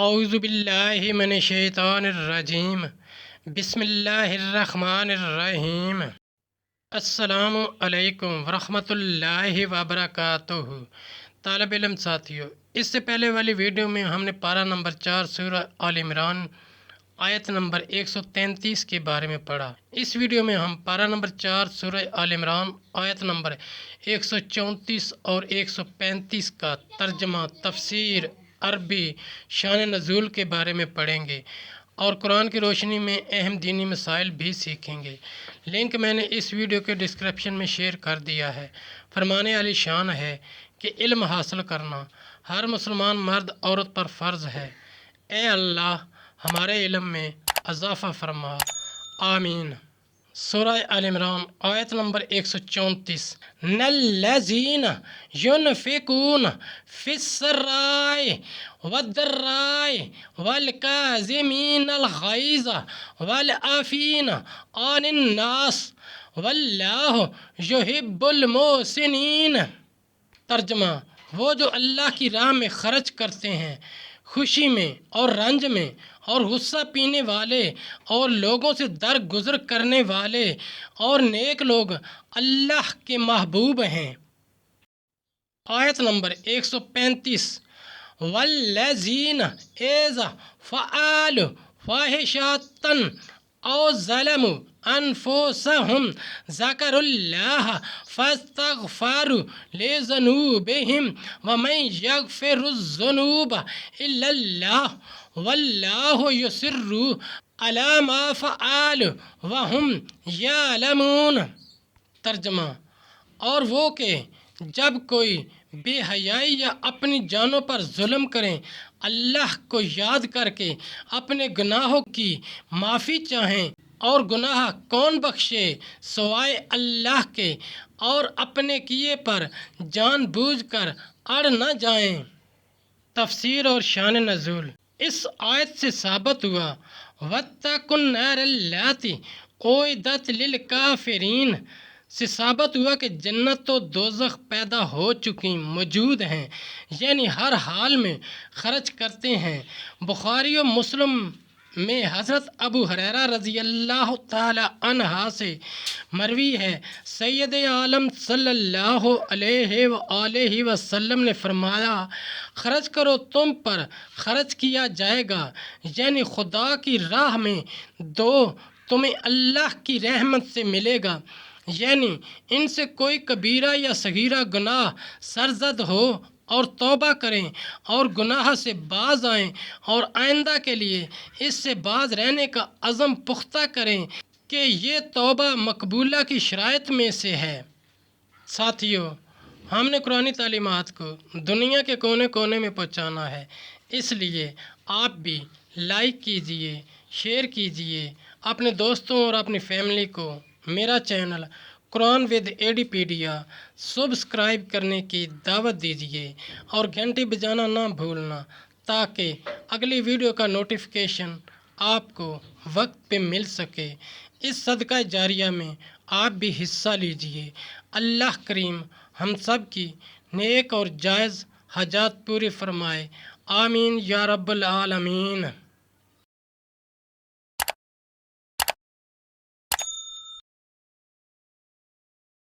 اعوذ باللہ من الشیطان الرجیم بسم اللہ الرحمن الرحیم۔ السلام علیکم ورحمۃ اللہ وبرکاتہ۔ طالب علم ساتھیو، اس سے پہلے والی ویڈیو میں ہم نے پارہ نمبر 4 سورہ آل عمران آیت نمبر 133 کے بارے میں پڑھا۔ اس ویڈیو میں ہم پارہ نمبر 4 سورہ آل عمران آیت نمبر 134 اور 135 کا ترجمہ، تفسیر، عربی، شان نزول کے بارے میں پڑھیں گے اور قرآن کی روشنی میں اہم دینی مسائل بھی سیکھیں گے۔ لنک میں نے اس ویڈیو کے ڈسکرپشن میں شیئر کر دیا ہے۔ فرمانے علی شان ہے کہ علم حاصل کرنا ہر مسلمان مرد عورت پر فرض ہے۔ اے اللہ، ہمارے علم میں اضافہ فرما، آمین۔ سورہ آل عمران آیت نمبر 134۔ الذین ينفقون فی السراء والضراء والکاظمین الغیظ والعافین عن الناس واللہ یحب المحسنین۔ ترجمہ، وہ جو اللہ کی راہ میں خرچ کرتے ہیں، خوشی میں اور رنج میں، اور غصہ پینے والے اور لوگوں سے درگزر کرنے والے اور نیک لوگ اللہ کے محبوب ہیں۔ آیت نمبر 135۔ والذین اذا فعلوا فاحشۃ او ظلموا انفسهم ذکروا اللہ فاستغفروا لذنوبہم ومن یغفر الذنوب الا اللہ واللہ یصر علی ما فعلوا وہم یعلمون۔ ترجمہ، اور وہ کہ جب کوئی بے حیائی یا اپنی جانوں پر ظلم کریں، اللہ کو یاد کر کے اپنے گناہوں کی معافی چاہیں، اور گناہ کون بخشے سوائے اللہ کے، اور اپنے کیے پر جان بوجھ کر اڑ نہ جائیں۔ تفسیر اور شان نزول۔ اس آیت سے ثابت ہوا وَاتَّقُوا النَّارَ اللَّاتِي أُعِدَّتْ لِلْكَافِرِينَ سے ثابت ہوا کہ جنت و دوزخ پیدا ہو چکی، موجود ہیں، یعنی ہر حال میں خرچ کرتے ہیں۔ بخاری و مسلم میں حضرت ابو ہریرہ رضی اللہ تعالی عنہ سے مروی ہے، سید عالم صلی اللہ علیہ وآلہ وسلم نے فرمایا، خرچ کرو، تم پر خرچ کیا جائے گا، یعنی خدا کی راہ میں دو، تمہیں اللہ کی رحمت سے ملے گا، یعنی ان سے کوئی کبیرہ یا صغیرہ گناہ سرزد ہو اور توبہ کریں اور گناہ سے باز آئیں اور آئندہ کے لیے اس سے باز رہنے کا عزم پختہ کریں کہ یہ توبہ مقبولہ کی شرائط میں سے ہے۔ ساتھیو، ہم نے قرآنی تعلیمات کو دنیا کے کونے کونے میں پہنچانا ہے، اس لیے آپ بھی لائک کیجئے، شیئر کیجئے، اپنے دوستوں اور اپنی فیملی کو میرا چینل قرآن ود ایڈیپیڈیا سبسکرائب کرنے کی دعوت دیجیے اور گھنٹی بجانا نہ بھولنا، تاکہ اگلی ویڈیو کا نوٹیفیکیشن آپ کو وقت پہ مل سکے۔ اس صدقہ جاریہ میں آپ بھی حصہ لیجیے۔ اللہ کریم ہم سب کی نیک اور جائز حاجات پوری فرمائے، آمین یا رب العالمین۔